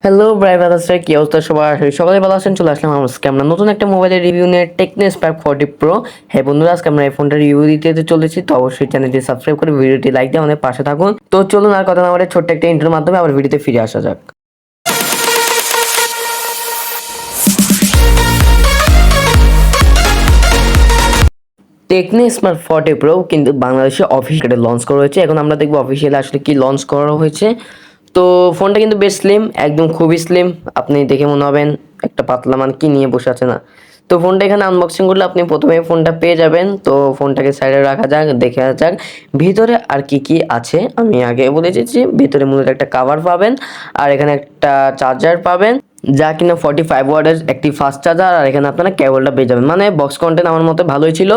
Hello ব্রাইভার্সরা, কি অবস্থা সবার? সকালে ভালো আছেন? চলে আসলাম আজকে আমরা নতুন একটা মোবাইলের রিভিউ নিয়ে, টেকনো স্পার্ক 40 প্রো। হ্যাঁ বন্ধুরা, আজকে আমরা এই ফোনটার রিভিউ দিতে চলেছি, তো অবশ্যই চ্যানেলটি সাবস্ক্রাইব করে ভিডিওটি লাইক দিয়ে আমাদের পাশে থাকুন। তো চলুন আর কথা না বলে ছোট্ট একটা ইন্টারভিউর মাধ্যমে আবার ভিডিওতে ফিরে আসা যাক। টেকনো স্মার্ট 40 প্রো কিন্তু বাংলাদেশে অফিসিয়ালি লঞ্চ করা হয়েছে। এখন আমরা দেখবো অফিসিয়ালি আসলে কি লঞ্চ করা হয়েছে। তো ফোনটা কিন্তু বেশ স্লিম, একদম খুবই স্লিম। আপনি দেখে মনে হবেন একটা পাতলা মান কি নিয়ে বসে আছে না। তো ফোনটা এখানে আনবক্সিং করলে আপনি প্রথমে ফোনটা পেয়ে যাবেন। তো ফোনটাকে সাইডে রাখা যাক, দেখে যাক ভিতরে আর কি কি আছে। আমি আগে বলে দিচ্ছি, ভিতরে মূলত একটা কাভার পাবেন, আর এখানে একটা চার্জার পাবেন, যা কিনা 45 ওয়াটের একটি ফাস্ট চার্জার। আর এখানে আপনারা কেবলটা পেয়ে যাবেন, মানে বক্স কন্টেন্ট আমার মতে ভালোই ছিল।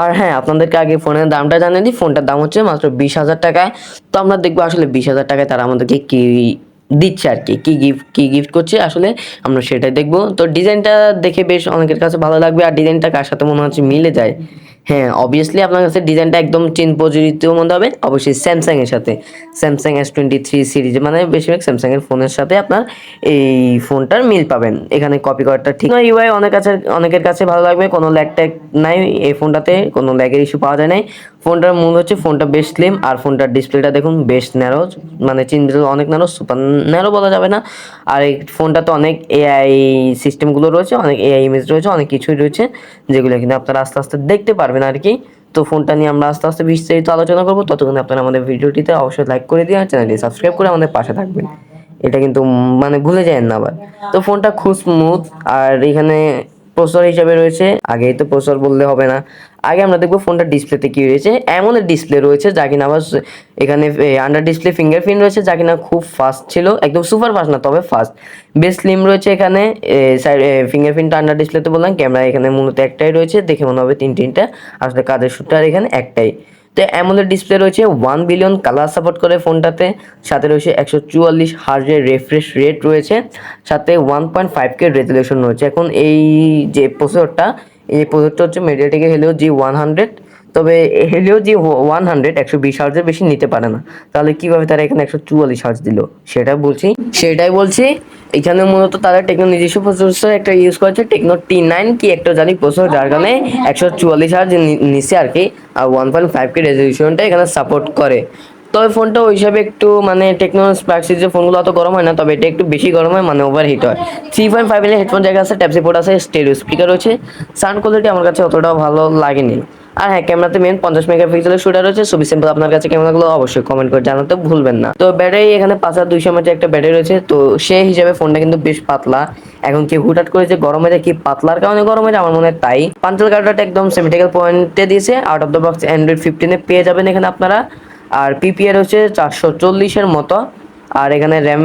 আর হ্যাঁ, আপনাদেরকে আগে ফোনের দামটা জানিয়ে দিই। ফোনটার দাম হচ্ছে মাত্র 20,000 টাকায়। তো আমরা দেখবো আসলে 20,000 টাকায় তারা আমাদেরকে কি দিচ্ছে আর কি, কি গিফট করছে আসলে আমরা সেটাই দেখবো। তো ডিজাইনটা দেখে বেশ অনেকের কাছে ভালো লাগবে। আর ডিজাইনটা কার সাথে মনে হচ্ছে মিলে যায়। হ্যাঁ, অবভিয়াসলি আপনার কাছে ডিজাইনটা একদম চীন প্রযোজিত মনে হবে, অবশ্যই স্যামসাং এর সাথে। স্যামসাং S23 সিরিজ, মানে বেশিরভাগ স্যামসাং এর ফোনের সাথে আপনার এই ফোনটার মিল পাবেন। এখানে কপি করাটা ঠিক নয়। ইউআই অনেকের কাছে ভালো লাগবে, কোনো ল্যাগ ট্যাগ নাই এই ফোনটাতে, কোনো ল্যাগের ইস্যু পাওয়া যায় নাই। ফোনটার মূল হচ্ছে ফোনটা বেশ স্লিম, আর ফোনটার ডিসপ্লেটা দেখুন বেশ ন্যারো, মানে চিনতে অনেক ন্যারো, সুপার ন্যারো বলা যাবে না। আর এই ফোনটাতে অনেক এআই সিস্টেমগুলো রয়েছে, অনেক এআই ইমেজ রয়েছে, অনেক কিছুই রয়েছে, যেগুলো কিন্তু আপনারা আস্তে আস্তে দেখতে পারবেন আর কি। তো ফোনটা নিয়ে আমরা আস্তে আস্তে বিস্তারিত আলোচনা করবো। ততক্ষণ আপনারা আমাদের ভিডিওটিতে অবশ্যই লাইক করে দিয়ে আর চ্যানেলটি সাবস্ক্রাইব করে আমাদের পাশে থাকবেন, এটা কিন্তু মানে ভুলে যায় না আবার। তো ফোনটা খুব স্মুথ। আর এখানে প্রসেসর হিসাবে রয়েছে, আগেই তো প্রসেসর বললে হবে না, আগে আমরা দেখবো ফোনটা ডিসপ্লেতে কি রয়েছে। এমনের ডিসপ্লে রয়েছে যা কিনা আবার এখানে আন্ডার ডিসপ্লে ফিঙ্গারপ্রিন্ট রয়েছে, যা কিনা খুব ফাস্ট ছিল, একদম সুপার ফাস্ট না তবে ফাস্ট। বেশ স্লিম রয়েছে এখানে। সাইড ফিঙ্গারপ্রিন্ট আন্ডার ডিসপ্লেতে বললাম, ক্যামেরা এখানে মূলত একটাই রয়েছে, দেখে মনে হবে তিনটা, আসলে কাজের সূত্র এখানে একটাই। তো অ্যামোলেড ডিসপ্লে রয়েছে, 1 বিলিয়ন কালার সাপোর্ট করে ফোনটাতে। সাথে রয়েছে 144 হার্জের রিফ্রেশ রেট রয়েছে, সাথে 1.5K রেজলিউশন রয়েছে। এখন এই যে প্রসেসরটা, এই প্রসেসরটা হচ্ছে মিডিয়াটেকের হেলিও G100। তবে হেলিও G100 120 হার্জের বেশি নিতে পারে না। তাহলে কিভাবে তারা এখানে 144 হার্জ দিল সেটাই বলছি। এখানে মূলত তারা টেকনো নিজস্ব প্রসেসর একটা ইউজ করেছে, টেকনো T9 কি একটা জানি প্রসেসর, যার কারণে 144 হার্জ নিচ্ছে আর কি। আর 1.5K রেজলিউশনটা এখানে সাপোর্ট করে। তবে ফোনটা ওই হিসাবে একটু মানে টেকনো স্পার্ক সিরিজের ফোনগুলো অত গরম হয় না, তবে এটা একটু বেশি গরম হয়, মানে ওভার হিট হয়। 3.5 এর হেডফোন জায়গা আছে, টাইপ সি পোর্ট আছে, স্টেরিও স্পিকার রয়েছে। সাউন্ড কোয়ালিটি আমার কাছে অতটাও ভালো লাগেনি। আর হ্যাঁ, ক্যামেরাতে মেন 50 মেগাপিক্সেলের শুটার রয়েছে। ছবি স্যাম্পল আপনার কাছে কেমন লাগলো অবশ্যই কমেন্ট করে জানাতে ভুলবেন না। তো ব্যাটারি এখানে 5200 mAh একটা ব্যাটারি রয়েছে। তো সেই হিসাবে ফোনটা কিন্তু বেশ পাতলা। এখন কি হুটহাট করে যে গরম হয়ে যায়, কি পাতলার কারণে গরম হয়ে যায় আমার মনে হয় তাই। পাঞ্চাল কার্ডটা একদম সিমেট্রিক্যাল পয়েন্টে দিয়েছে। Out of the box Android 15 পেয়ে যাবেন এখানে আপনারা। আর পিপিআর হচ্ছে 440-এর মতো। আর এখানে র্যাম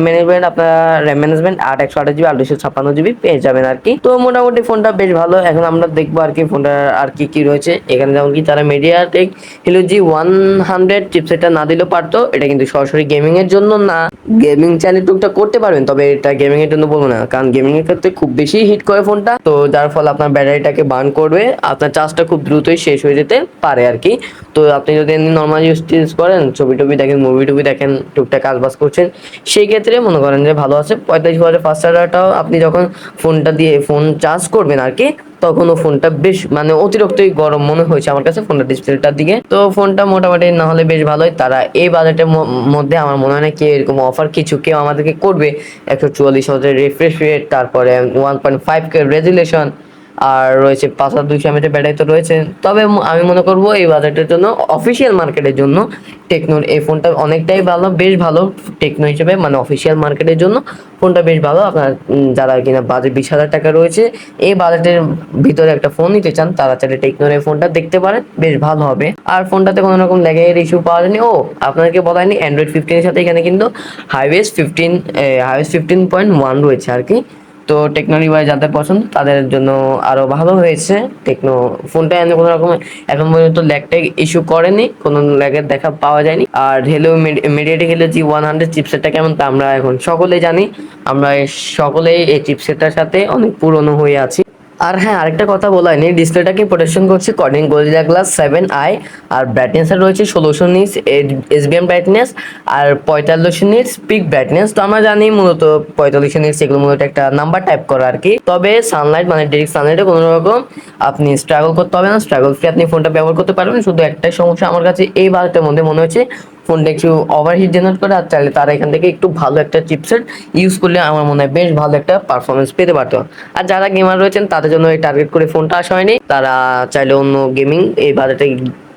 ম্যানেজমেন্ট 8 128 GB আর 256 GB পেয়ে যাবেন আর কি। তো মোটামুটি ফোনটা বেশ ভালো। এখন আমরা দেখবো আর কি ফোনটা আর কি কি রয়েছে এখানে। যেমন কি তারা মিডিয়াটেক হেলিও G100 চিপসেটটা না দিলেও পারতো, এটা কিন্তু সরাসরি গেমিং এর জন্য না। গেমিং চাইলে টুকটাক করতে পারবেন, তবে এটা গেমিং এর জন্য বলবো না, কারণ গেমিং এর ক্ষেত্রে খুব বেশি হিট করে ফোনটা। তো যার ফলে আপনার ব্যাটারিটাকে বার্ন করবে, আপনার চার্জটা খুব দ্রুতই শেষ হয়ে যেতে পারে আর কি। তো আপনি যদি এমনি নর্মাল ইউজ করেন, ছবি টবি দেখেন, মুভি টুভি দেখেন, টুকটাক কাজবাজ করছেন, সেই ক্ষেত্রে মনে করেন যে ভালো আছে। 45 ওয়াটের ফাস্ট চার্জারটাও আপনি যখন ফোনটা দিয়ে ফোন চার্জ করবেন আর কি, তখনও ফোনটা বেশ মানে অতিরিক্তই গরম মনে হয়েছে আমার কাছে ফোনটা ডিসপ্লেটার দিকে। তো ফোনটা মোটামুটি না হলে বেশ ভালোই। তারা এই বাজেটের মধ্যে আমার মনে হয় না কেউ এরকম অফার কিছু কেউ আমাদেরকে করবে। 144 হাজার রিফ্রেশ রেট, তারপরে 1.5K রেজুলেশন, আর রয়েছে 5200 mAh ব্যাটারি তো রয়েছে। তবে আমি মনে করবো এই বাজেটের জন্য, অফিসিয়াল মার্কেটের জন্য টেকনোর এই ফোনটা অনেকটাই ভালো, বেশ ভালো। টেকনো হিসেবে মানে অফিসিয়াল মার্কেটের জন্য ফোনটা বেশ ভালো। আপনার যারা কিনা বাজেট 20,000 টাকা রয়েছে, এই বাজেটের ভিতরে একটা ফোন নিতে চান, তারা চাইলে টেকনোর এই ফোনটা দেখতে পারেন, বেশ ভালো হবে। আর ফোনটাতে কোনো রকম ল্যাগের ইস্যু পাওয়া যায়নি। আপনাদেরকে বলা হয়নি, অ্যান্ড্রয়েড 15-এর সাথে এখানে কিন্তু হাইওয়েস 15.1 রয়েছে আর কি। তো টেকনোলজি ওয়াইজ যাদের পছন্দ তাদের জন্য আরো ভালো হয়েছে। টেকনো ফোনটা এমনি কোনো রকম এখন পর্যন্ত ল্যাগ ট্যাগ ইস্যু করেনি, কোনো ল্যাগের দেখা পাওয়া যায়নি। আর মিডিয়াটেক হেলিও G100 চিপসেটটা কেমন তা আমরা এখন সকলেই জানি। আমরা সকলেই এই চিপসেটটার সাথে অনেক পুরনো হয়ে আছি। আর হ্যাঁ, আরেকটা কথা বলা হয়নি, ডিসপ্লেটাকে প্রোটেকশন করছে কর্নিং গরিলা গ্লাস 7i। আর ব্রাইটনেস রয়েছে 1600 নিটস এসবিএম ব্রাইটনেস আর 4500 নিটস পিক ব্রাইটনেস। তো আমরা জানি মূলত 4500 নিটস এগুলো মূলত একটা নাম্বার টাইপ করা আর কি। তবে সানলাইট মানে ডাইরেক্ট সানলাইটে কোনো রকম আপনি স্ট্রাগল করতে হবে না, স্ট্রাগল ফ্রি আপনি ফোনটা ব্যবহার করতে পারবেন। শুধু একটাই সমস্যা আমার কাছে এই বারটার মধ্যে মনে হচ্ছে, ফোনটা একটু ওভারহিট জেনারেট করে। আর চাইলে তারা এখান থেকে একটু ভালো একটা চিপসেট ইউজ করলে আমার মনে হয় বেশ ভালো একটা পারফরমেন্স পেতে পারতো। আর যারা গেমার রয়েছেন তাদের জন্য এই টার্গেট করে ফোনটা আসা হয়নি, তারা চাইলে অন্য গেমিং এই বাজেটে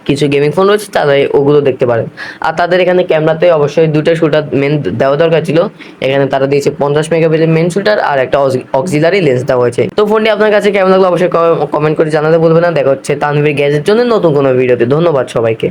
কিছু গেমিং ফোন রয়েছে তারা ওগুলো দেখতে পারেন। আর তাদের এখানে ক্যামেরাতে অবশ্যই দুটো শুটার মেন দেওয়া দরকার ছিল, এখানে তারা দিয়েছে 50 মেগাপিক্সেল মেন শুটার আর একটা অক্সিলারি লেন্স দেওয়া হয়েছে। তো ফোনটি আপনার কাছে কেমন লাগলো অবশ্যই কমেন্ট করে জানাতে ভুলবেন না। দেখা হচ্ছে তানভীর গ্যাজেটের জন্য নতুন কোনো ভিডিওতে। ধন্যবাদ সবাইকে।